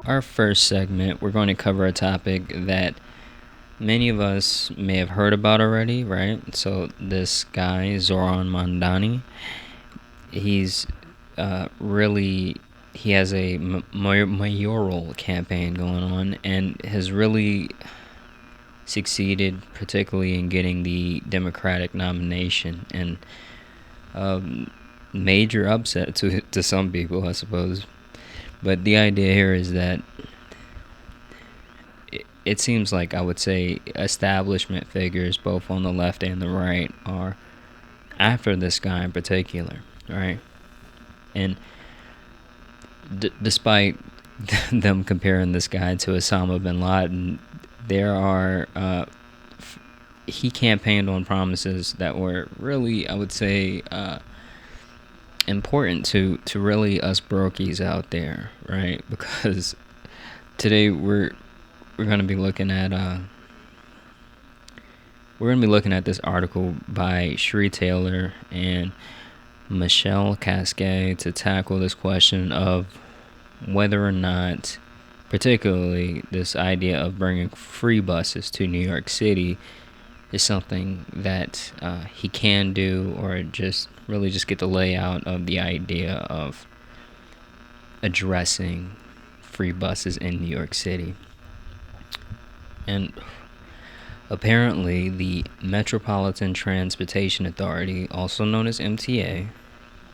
our first segment, we're going to cover a topic that many of us may have heard about already, right? So this guy, Zoran Mandani, he's really he has a mayoral campaign going on and has really succeeded, particularly in getting the Democratic nomination, and major upset to some people, I suppose. But the idea here is that it seems like, I would say, establishment figures, both on the left and the right, are after this guy in particular, right? And despite them comparing this guy to Osama bin Laden, there are he campaigned on promises that were really, I would say, important to really us brokies out there, right? Because today we're going to be looking at this article by Sheree Taylor and Michelle Casquet to tackle this question of whether or not, particularly this idea of bringing free buses to New York City, is something that he can do, or just get the layout of the idea of addressing free buses in New York City. And apparently, the Metropolitan Transportation Authority, also known as MTA,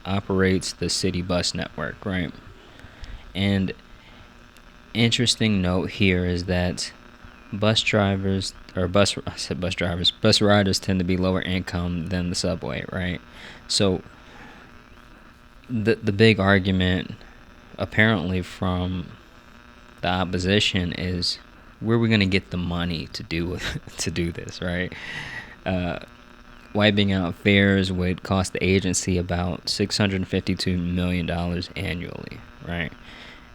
operates the city bus network, right? And interesting note here is that bus riders tend to be lower income than the subway, right? So the big argument, apparently, from the opposition is, where are we going to get the money to do this, right? Wiping out fares would cost the agency about $652 million annually, right?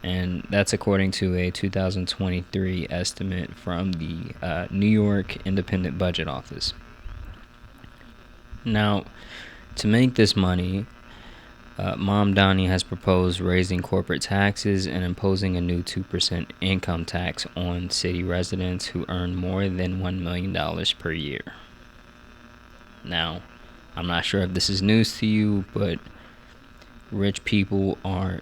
And that's according to a 2023 estimate from the New York Independent Budget Office. Now, to make this money, Mamdani has proposed raising corporate taxes and imposing a new 2% income tax on city residents who earn more than $1 million per year. Now, I'm not sure if this is news to you, but rich people are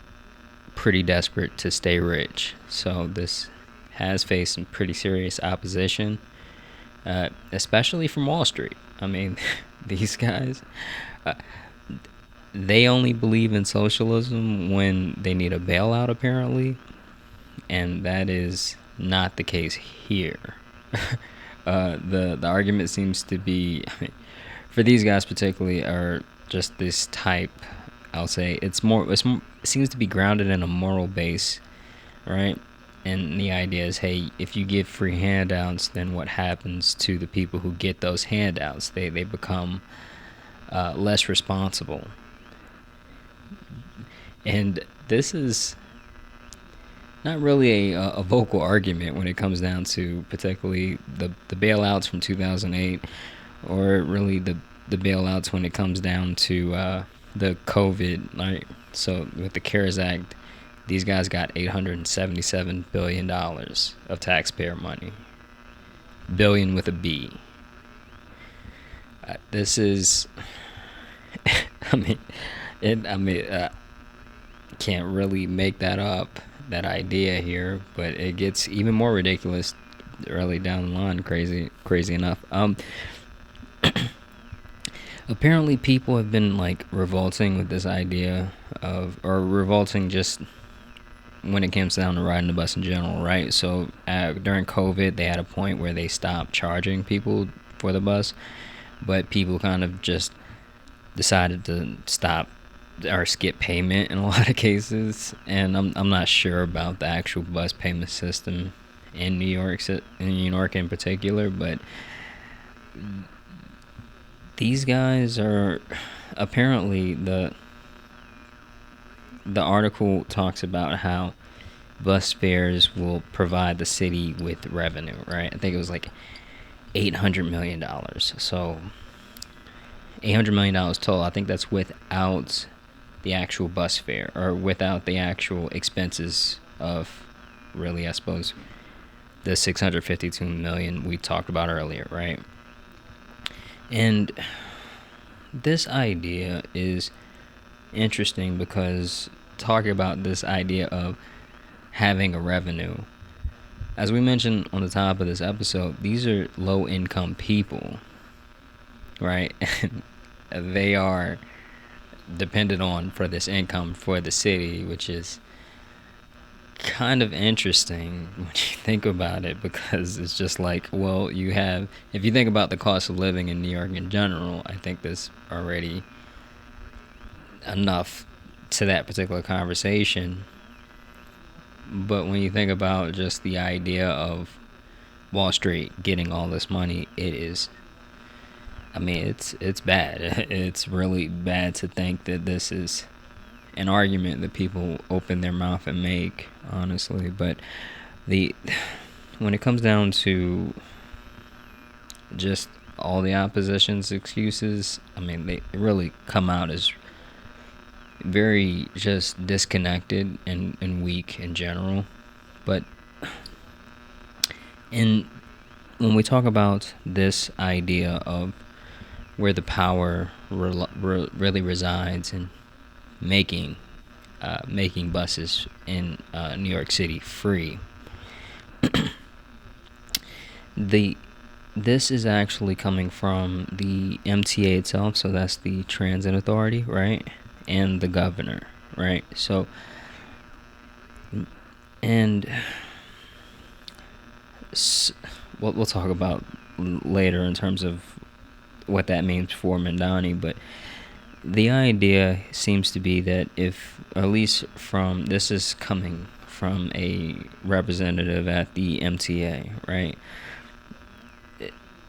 pretty desperate to stay rich. So this has faced some pretty serious opposition, especially from Wall Street. I mean, these guys, they only believe in socialism when they need a bailout, apparently, and that is not the case here. The argument seems to be, I mean, for these guys particularly, are just this type. I'll say it seems to be grounded in a moral base, right? And the idea is, hey, if you give free handouts, then what happens to the people who get those handouts? They become less responsible. And this is not really a vocal argument when it comes down to particularly the bailouts from 2008, or really the bailouts when it comes down to the COVID, right? So with the CARES Act, these guys got $877 billion of taxpayer money. Billion with a B. This is, can't really make that up, that idea here, but it gets even more ridiculous early down the line. Crazy enough. Apparently people have been revolting with this idea of, or revolting just when it comes down to riding the bus in general, right? So during COVID, they had a point where they stopped charging people for the bus, but people kind of just decided to stop or skip payment in a lot of cases. And I'm not sure about the actual bus payment system in New York in particular, but these guys are apparently, the article talks about how bus fares will provide the city with revenue, right? I think it was $800 million. So $800 million total. I think that's without the actual bus fare, or without the actual expenses of really, I suppose, the 652 million we talked about earlier, right? And this idea is interesting because talking about this idea of having a revenue, as we mentioned on the top of this episode, these are low income people, right? And they are dependent on for this income for the city, which is kind of interesting when you think about it, because it's just like, well, you have, if you think about the cost of living in New York in general, I think there's already enough to that particular conversation. But when you think about just the idea of Wall Street getting all this money, it is, I mean, it's bad. It's really bad to think that this is an argument that people open their mouth and make, honestly. But when it comes down to just all the opposition's excuses, I mean, they really come out as very just disconnected and weak in general. But when we talk about this idea of where the power really resides in making buses in New York City free, this is actually coming from the MTA itself, so that's the Transit Authority, right, and the governor, right? So, and what we'll talk about later in terms of what that means for Mamdani, but the idea seems to be that if, at least from, this is coming from a representative at the MTA, right?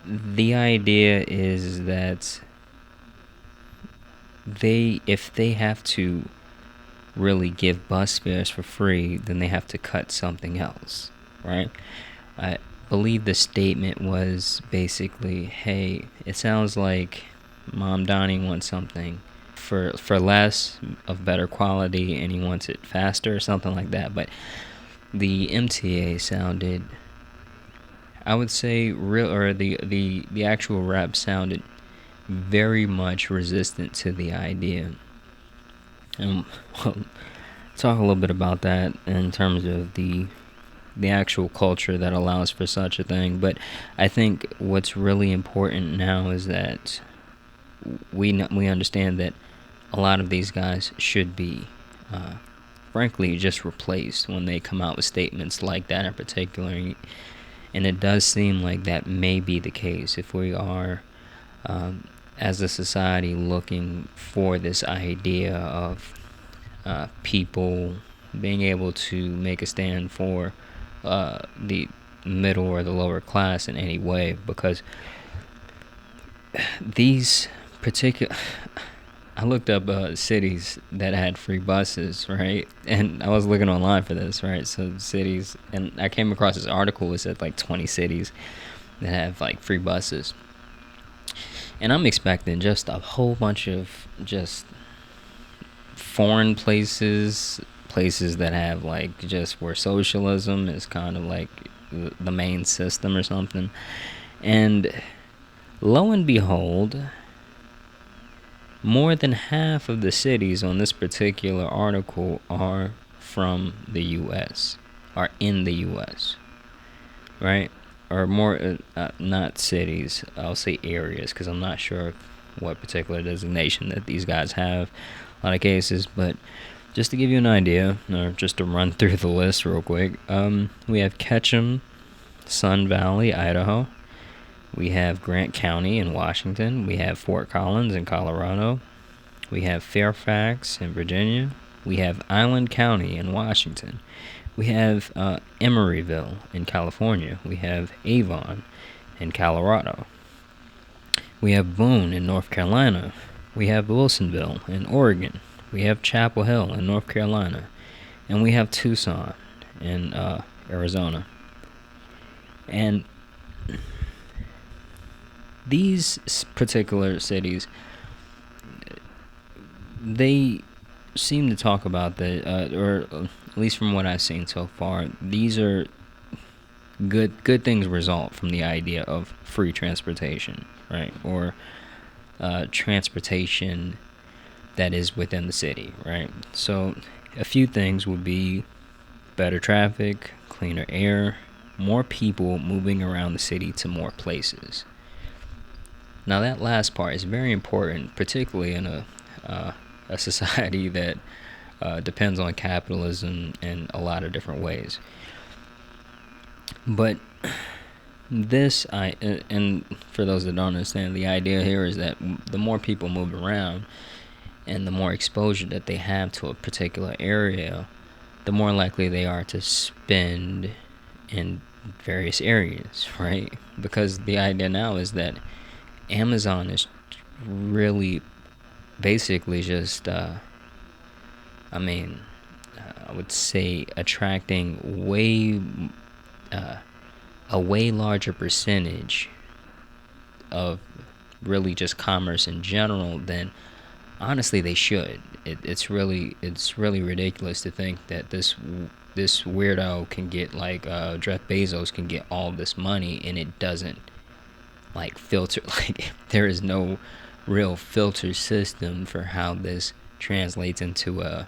The idea is that if they have to really give bus fares for free, then they have to cut something else, right? I believe the statement was basically, hey, it sounds like Mamdani wants something for less, of better quality, and he wants it faster or something like that. But the MTA sounded, I would say, the actual rep sounded very much resistant to the idea. And we'll talk a little bit about that in terms of the actual culture that allows for such a thing. But I think what's really important now is that we understand that a lot of these guys should be, frankly, just replaced when they come out with statements like that in particular. And it does seem like that may be the case if we are, as a society, looking for this idea of people being able to make a stand for the middle or the lower class in any way. Because these particular, I looked up cities that had free buses, right? And I was looking online for this, right? So cities, and I came across this article. It said like 20 cities that have like free buses. And I'm expecting just a whole bunch of just foreign places that have like just where socialism is kind of like the main system or something. And lo and behold, more than half of the cities on this particular article are from the U.S., are in the U.S., right? Or more, not cities, I'll say areas, because I'm not sure what particular designation that these guys have a lot of cases. But just to give you an idea, or just to run through the list real quick, we have Ketchum, Sun Valley, Idaho. We have Grant County in Washington. We have Fort Collins in Colorado. We have Fairfax in Virginia. We have Island County in Washington. We have Emeryville in California. We have Avon in Colorado. We have Boone in North Carolina. We have Wilsonville in Oregon. We have Chapel Hill in North Carolina. And we have Tucson in Arizona. And these particular cities, they seem to talk about or at least from what I've seen so far, these are good things result from the idea of free transportation, right? Or transportation that is within the city, right? So a few things would be better traffic, cleaner air, more people moving around the city to more places. Now that last part is very important, particularly in a society that depends on capitalism in a lot of different ways. But and for those that don't understand, the idea here is that the more people move around and the more exposure that they have to a particular area, the more likely they are to spend in various areas, right? Because the idea now is that Amazon is really basically just, I would say attracting a way larger percentage of really just commerce in general than honestly they should. It's really ridiculous to think that this weirdo can get Jeff Bezos can get all this money and it doesn't filter. There is no real filter system for how this translates into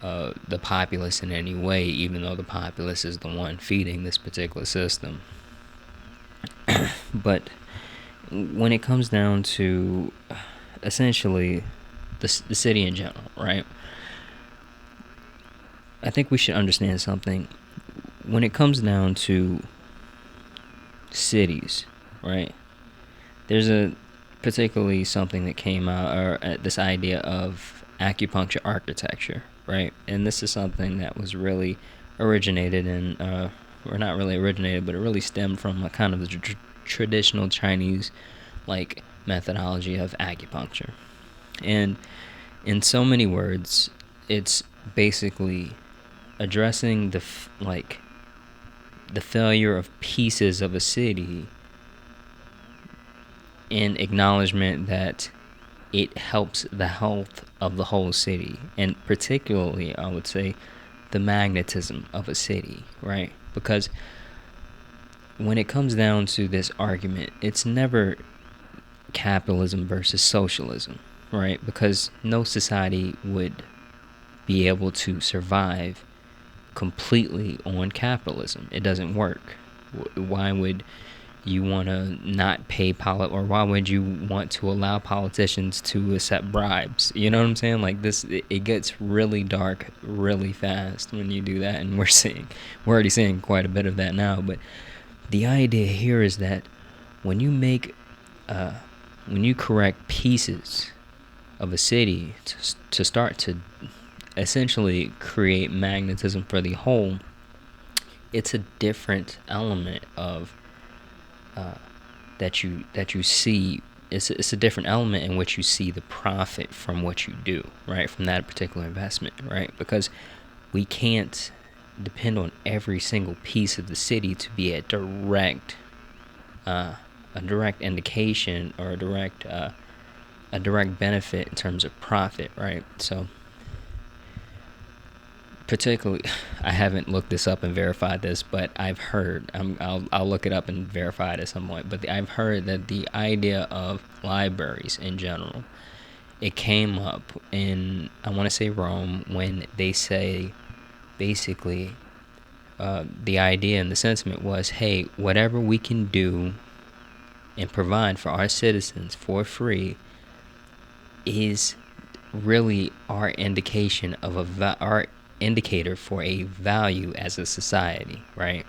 the populace in any way, even though the populace is the one feeding this particular system. But when it comes down to essentially the city in general, right? I think we should understand something. When it comes down to cities, right? There's a particularly something that came out, or this idea of acupuncture architecture, right? And this is something that was really originated in, or not really originated, but it really stemmed from a kind of the traditional Chinese methodology of acupuncture. And in so many words, it's basically addressing the failure of pieces of a city in acknowledgement that it helps the health of the whole city, and particularly, I would say, the magnetism of a city, right? Because when it comes down to this argument, it's never capitalism versus socialism, right? Because no society would be able to survive completely on capitalism. It doesn't work. Why would you want to not pay or why would you want to allow politicians to accept bribes? You know what I'm saying? It gets really dark really fast when you do that, and we're already seeing quite a bit of that now. But the idea here is that when you correct pieces of a city to start to essentially create magnetism for the whole, it's a different element of that you see. It's a different element in which you see the profit from what you do, right? From that particular investment, right? Because we can't depend on every single piece of the city to be a direct indication or a direct benefit in terms of profit, right? So particularly, I haven't looked this up and verified this, but I've heard, I'll look it up and verify it at some point, but I've heard that the idea of libraries in general, it came up in, I want to say Rome, when they say basically the idea and the sentiment was, hey, whatever we can do and provide for our citizens for free is really our indication of our indicator for a value as a society, right?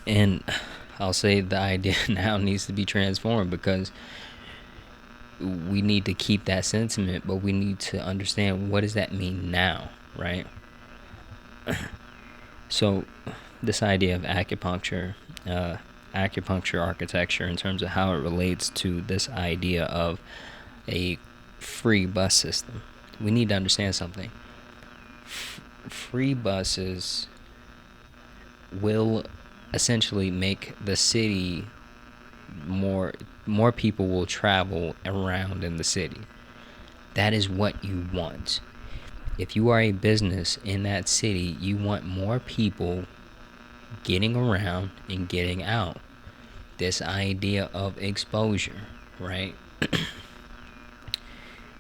And I'll say the idea now needs to be transformed, because we need to keep that sentiment, but we need to understand, what does that mean now, right? So this idea of acupuncture architecture, in terms of how it relates to this idea of a free bus system, we need to understand something. Free buses will essentially make the city more people will travel around in the city. That is what you want. If you are a business in that city, you want more people getting around and getting out. This idea of exposure, right?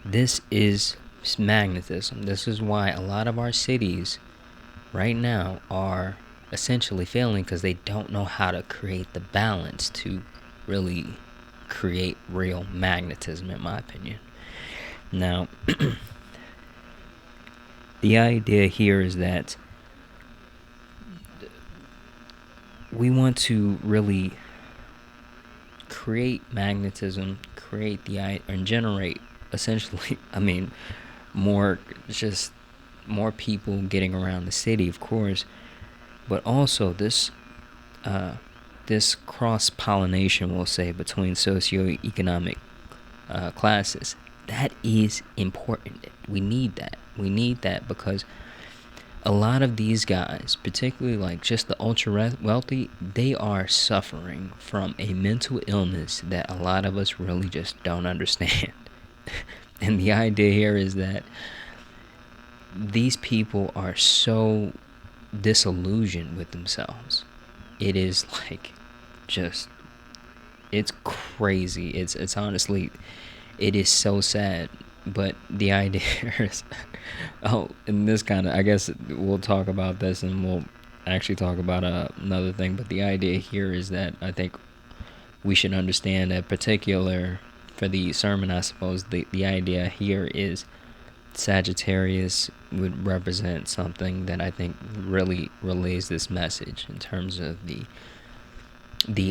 This is magnetism. This is why a lot of our cities right now are essentially failing, because they don't know how to create the balance to really create real magnetism, in my opinion. Now, the idea here is that we want to really create magnetism, create and generate essentially, more people getting around the city, of course, but also this cross pollination, we'll say, between socioeconomic classes. That is important. We need that. We need that because a lot of these guys, particularly like just the ultra wealthy, they are suffering from a mental illness that a lot of us really just don't understand. And the idea here is that these people are so disillusioned with themselves. It is like it's crazy. It's honestly, it is so sad. But the idea is, and this kind of, I guess we'll talk about this and we'll actually talk about another thing. But the idea here is that I think we should understand that particular, for the sermon, I suppose, the idea here is Sagittarius would represent something that I think really relays this message in terms of the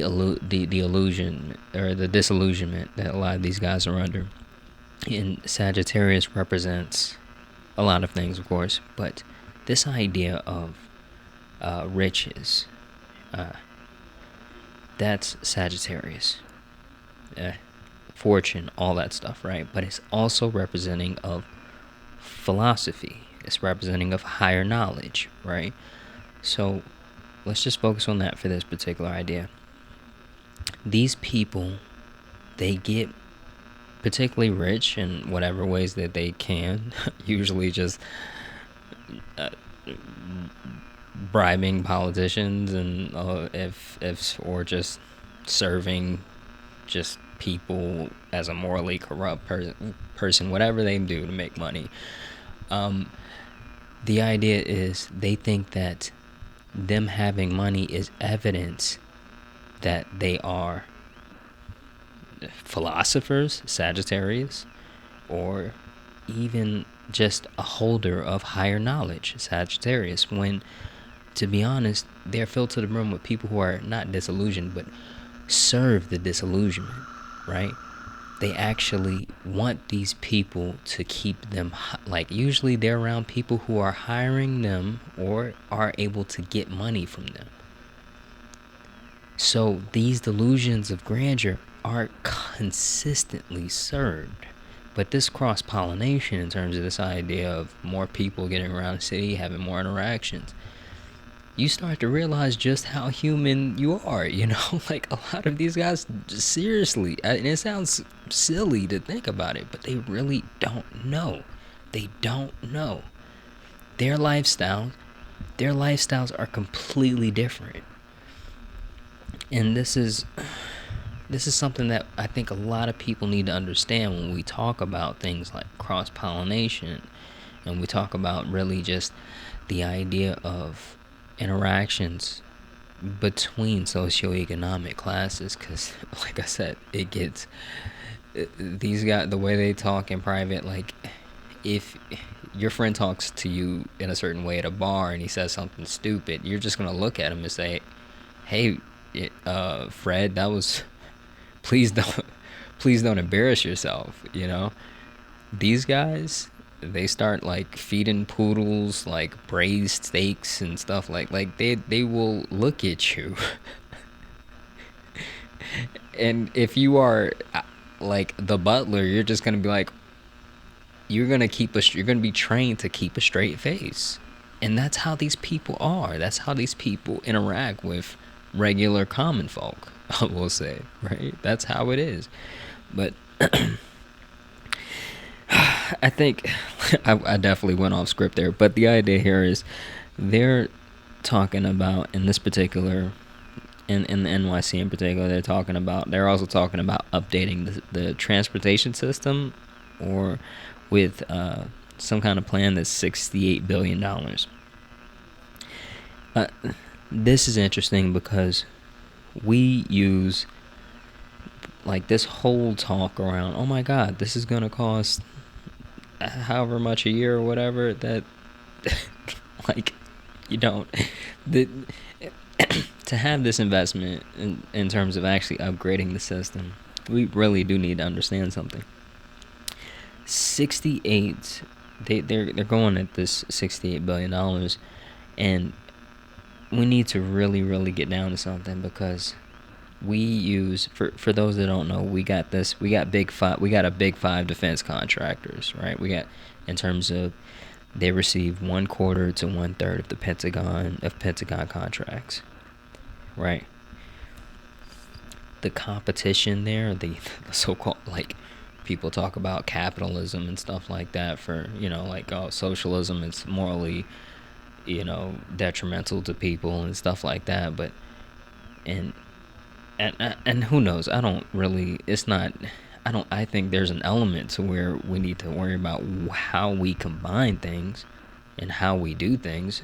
illusion or the disillusionment that a lot of these guys are under. And Sagittarius represents a lot of things, of course, but this idea of riches, that's Sagittarius. Fortune, all that stuff, right? But it's also representing of philosophy. It's representing of higher knowledge, right? So let's just focus on that for this particular idea. These people, they get particularly rich in whatever ways that they can, usually just bribing politicians and or just serving just people as a morally corrupt person, whatever they do to make money. The idea is they think that them having money is evidence that they are philosophers, Sagittarius, or even just a holder of higher knowledge, Sagittarius, when, to be honest, they're filled to the brim with people who are not disillusioned, but serve the disillusionment, right? They actually want these people to keep them, like usually they're around people who are hiring them or are able to get money from them. So these delusions of grandeur are consistently served. But this cross-pollination, in terms of this idea of more people getting around the city, having more interactions, you start to realize just how human you are, Like, a lot of these guys, seriously, and it sounds silly to think about it, but they really don't know. They don't know. Their lifestyles are completely different. And this is something that I think a lot of people need to understand when we talk about things like cross-pollination, and we talk about really just the idea of interactions between socioeconomic classes, because, like I said, it gets these guys, the way they talk in private, like if your friend talks to you in a certain way at a bar and he says something stupid, you're just gonna look at him and say, "Hey, Fred, that was please don't embarrass yourself." These guys, they start like feeding poodles like braised steaks and stuff, like they will look at you and if you are like the butler, you're just gonna be like, you're gonna be trained to keep a straight face. And that's how these people are. That's how these people interact with regular common folk, I will say, right? That's how it is. But I think I definitely went off script there, but the idea here is they're talking about in this particular in the NYC in particular, they're also talking about updating the transportation system, or with some kind of plan that's $68 billion. Uh, this is interesting because we use like this whole talk around, oh my God, this is gonna cost however much a year or whatever, that like you don't the to have this investment in terms of actually upgrading the system, we really do need to understand something. 68 they're going at this $68 billion, and we need to really get down to something, because we use, for those that don't know, we got a big five defense contractors, right? We got, in terms of, they receive 1/4 to 1/3 of the Pentagon contracts, right? The competition there, the so-called, like, people talk about capitalism and stuff like that, for, like, oh, socialism is morally, detrimental to people and stuff like that, but and and who knows, I think there's an element to where we need to worry about how we combine things and how we do things,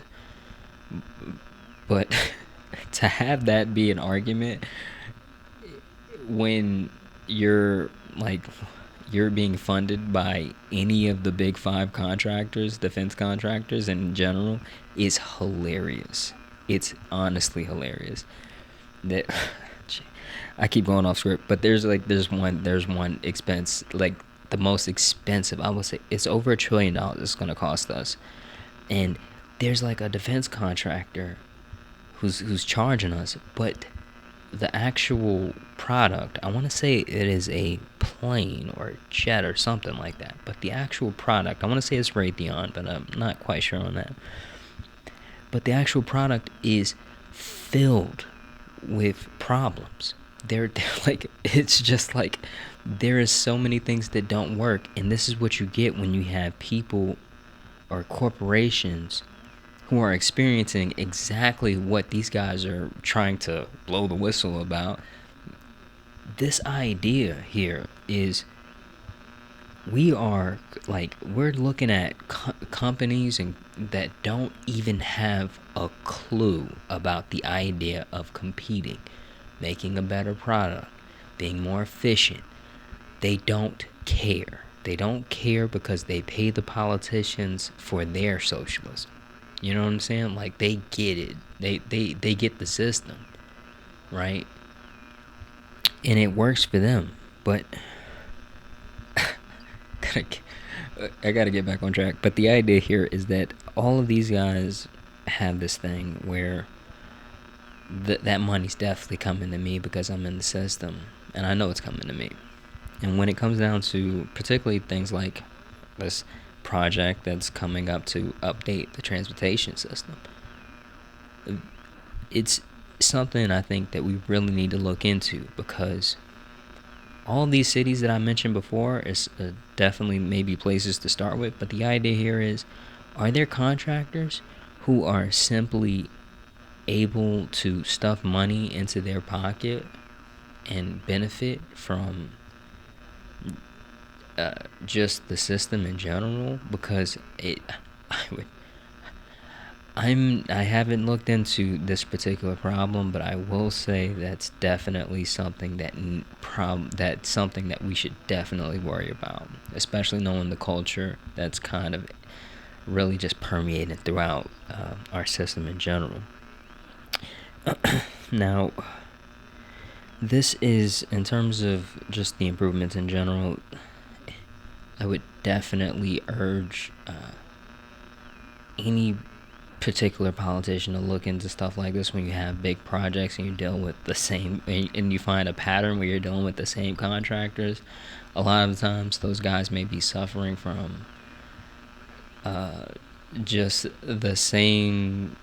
but to have that be an argument when you're being funded by any of the big five contractors, defense contractors in general, is hilarious. It's honestly hilarious. That I keep going off script, but there's one expense, like the most expensive, I would say, it's over $1 trillion it's gonna cost us, and there's like a defense contractor who's charging us, but the actual product, I want to say it is a plane or a jet or something like that, but the actual product, I want to say it's Raytheon, but I'm not quite sure on that. But the actual product is filled with problems. They're like, it's just like, there is so many things that don't work, and this is what you get when you have people or corporations who are experiencing exactly what these guys are trying to blow the whistle about. This idea here is, we're looking at companies that don't even have a clue about the idea of competing, making a better product, being more efficient. They don't care. They don't care because they pay the politicians for their socialism. You know what I'm saying? Like, they get it. They get the system, right? And it works for them. But I gotta get back on track. But the idea here is that all of these guys have this thing where that money's definitely coming to me because I'm in the system, and I know it's coming to me. And when it comes down to particularly things like this project that's coming up to update the transportation system, it's something I think that we really need to look into, because all these cities that I mentioned before is definitely maybe places to start with, but the idea here is, are there contractors who are simply able to stuff money into their pocket and benefit from just the system in general? Because I haven't looked into this particular problem, but I will say that's definitely something that's something that we should definitely worry about, especially knowing the culture that's kind of really just permeating throughout our system in general. Now, this is, in terms of just the improvements in general, I would definitely urge any particular politician to look into stuff like this when you have big projects and you're dealing with the same, and you find a pattern where you're dealing with the same contractors. A lot of the times those guys may be suffering from just the same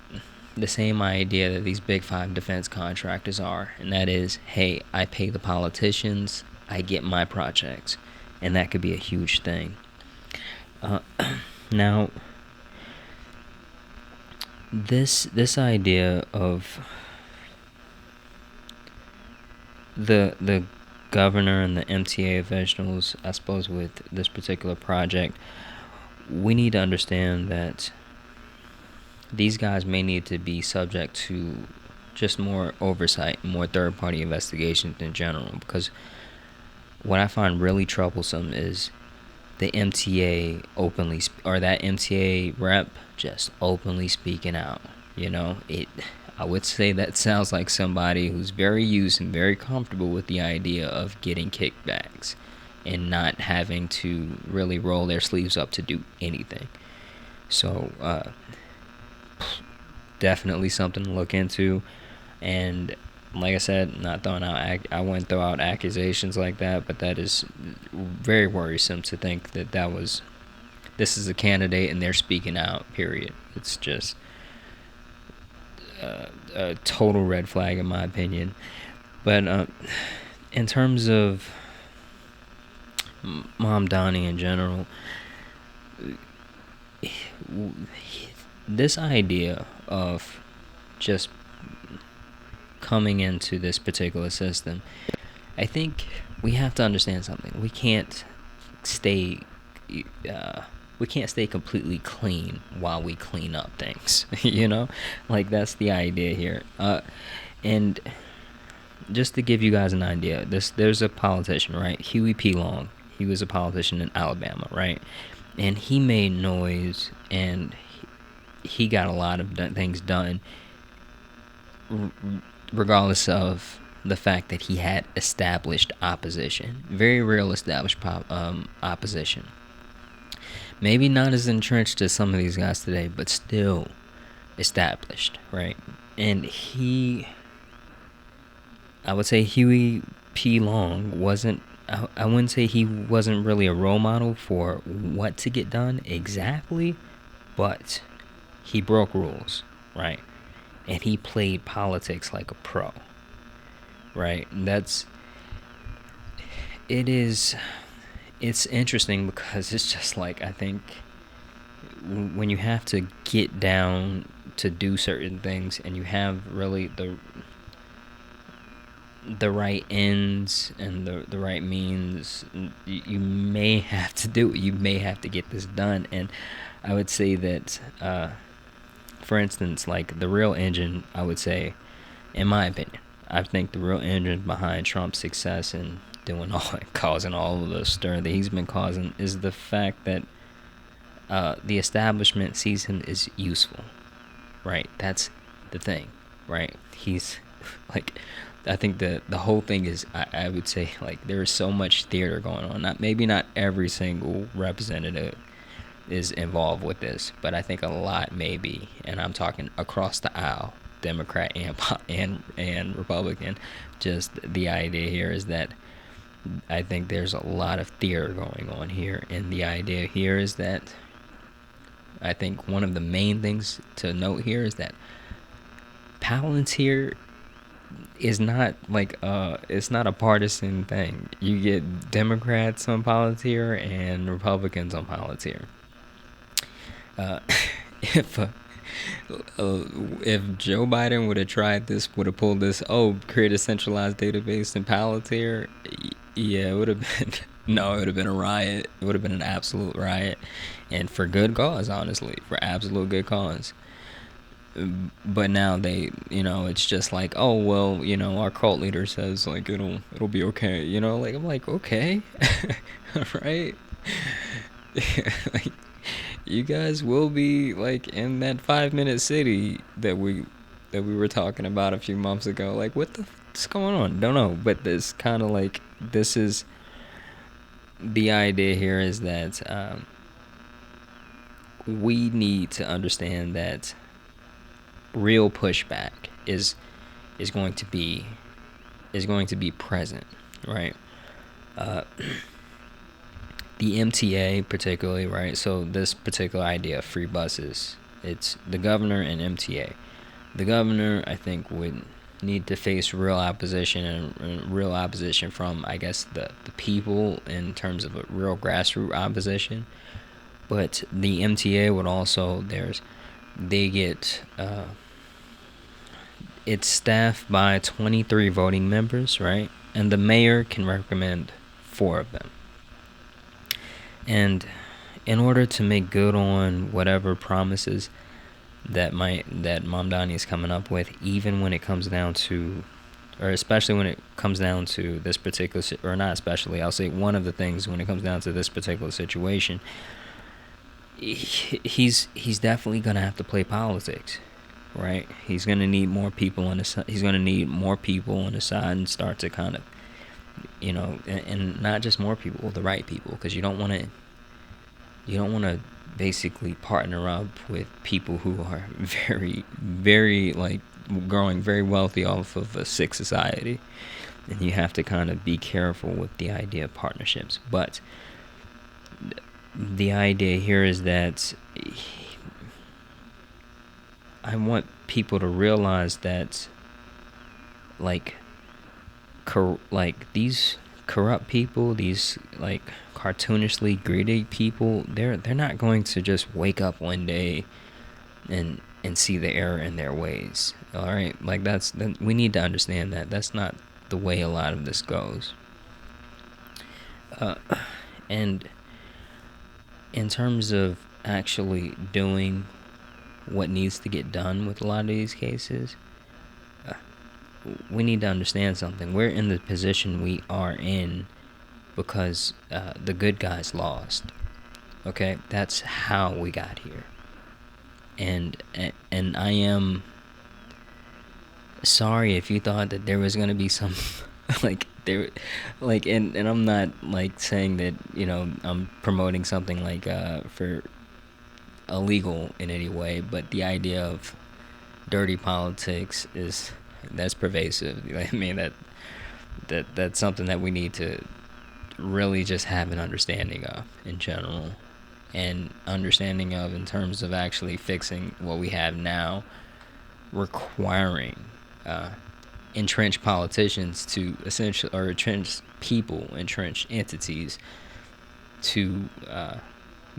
idea that these big five defense contractors are, and that is, hey, I pay the politicians, I get my projects, and that could be a huge thing. Uh, now, this idea of the governor and the MTA officials, I suppose, with this particular project, we need to understand that these guys may need to be subject to just more oversight, more third-party investigations in general. Because what I find really troublesome is the MTA openly, or that MTA rep just openly speaking out. I would say that sounds like somebody who's very used and very comfortable with the idea of getting kickbacks and not having to really roll their sleeves up to do anything. So, definitely something to look into. And like I said, not throwing out, I wouldn't throw out accusations like that, but that is very worrisome to think that this is a candidate and they're speaking out, period. It's just a total red flag in my opinion. But in terms of Mamdani in general, this idea of just coming into this particular system, I think we have to understand something. We can't stay completely clean while we clean up things. Like that's the idea here. And just to give you guys an idea, there's a politician, right? Huey P. Long. He was a politician in Alabama, right? And he made noise, and he got a lot of things done, regardless of the fact that he had established opposition, very real established opposition. Maybe not as entrenched as some of these guys today, but still established, right? And I would say Huey P. Long wasn't, I wouldn't say he wasn't really a role model for what to get done exactly, but he broke rules, right? And he played politics like a pro, right? It's interesting because it's just like, I think when you have to get down to do certain things and you have really the right ends and the right means, you may have to do it. You may have to get this done. And I would say that, for instance, like the real engine, I would say, in my opinion, I think the real engine behind Trump's success and causing all of the stir that he's been causing is the fact that the establishment sees him as useful, right? That's the thing, right? He's like, I think the whole thing is, I would say, like, there is so much theater going on. Maybe not every single representative is involved with this, but I think a lot maybe, and I'm talking across the aisle, Democrat and Republican. Just the idea here is that I think there's a lot of theater going on here, and the idea here is that I think one of the main things to note here is that Palantir is not like it's not a partisan thing. You get Democrats on Palantir and Republicans on Palantir. If Joe Biden would have tried this, would have pulled this, create a centralized database in Palantir, yeah, it would have been, no, it would have been a riot. It would have been an absolute riot, and for good cause, honestly, for absolute good cause. But now it's just like, oh well, our cult leader says like it'll be okay, like I'm like, okay, right. Like, you guys will be like in that 5-minute city that we were talking about a few months ago. Like, what's going on? Don't know, but this kind of like, this is the idea here is that we need to understand that real pushback is going to be present, right? The MTA particularly, right? So this particular idea of free buses, it's the governor and MTA. The governor, I think, would need to face real opposition and real opposition from, I guess, the people in terms of a real grassroots opposition. But the MTA would also they get it's staffed by 23 voting members, right? And the mayor can recommend 4 of them. And in order to make good on whatever promises that Mamdani is coming up with, even when it comes down to, or especially when it comes down to this particular, or not especially, I'll say one of the things when it comes down to this particular situation, he's definitely gonna have to play politics, right? He's gonna need more people on the side. He's gonna need more people on the side and start to kind of, and not just more people, the right people, because you don't want to basically partner up with people who are very, very, like, growing very wealthy off of a sick society, and you have to kind of be careful with the idea of partnerships. But the idea here is that I want people to realize that, like these corrupt people, these like cartoonishly greedy people, they're not going to just wake up one day and see the error in their ways. All right, like we need to understand that that's not the way a lot of this goes. And in terms of actually doing what needs to get done with a lot of these cases, we need to understand something. We're in the position we are in because the good guys lost. Okay, that's how we got here. And I am sorry if you thought that there was gonna be some and I'm not like saying that I'm promoting something like for illegal in any way, but the idea of dirty politics that's pervasive. I mean that's something that we need to really just have an understanding of in general, and understanding of in terms of actually fixing what we have now, requiring entrenched politicians to essentially, or entrenched people, entrenched entities to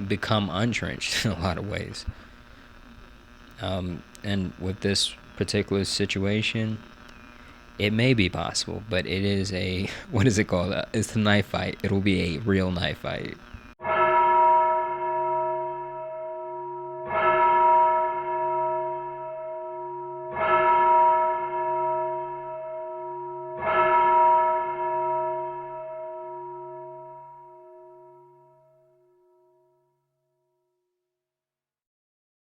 become untrenched in a lot of ways. And with this particular situation, it may be possible, but it is what is it called? It's a knife fight. It'll be a real knife fight.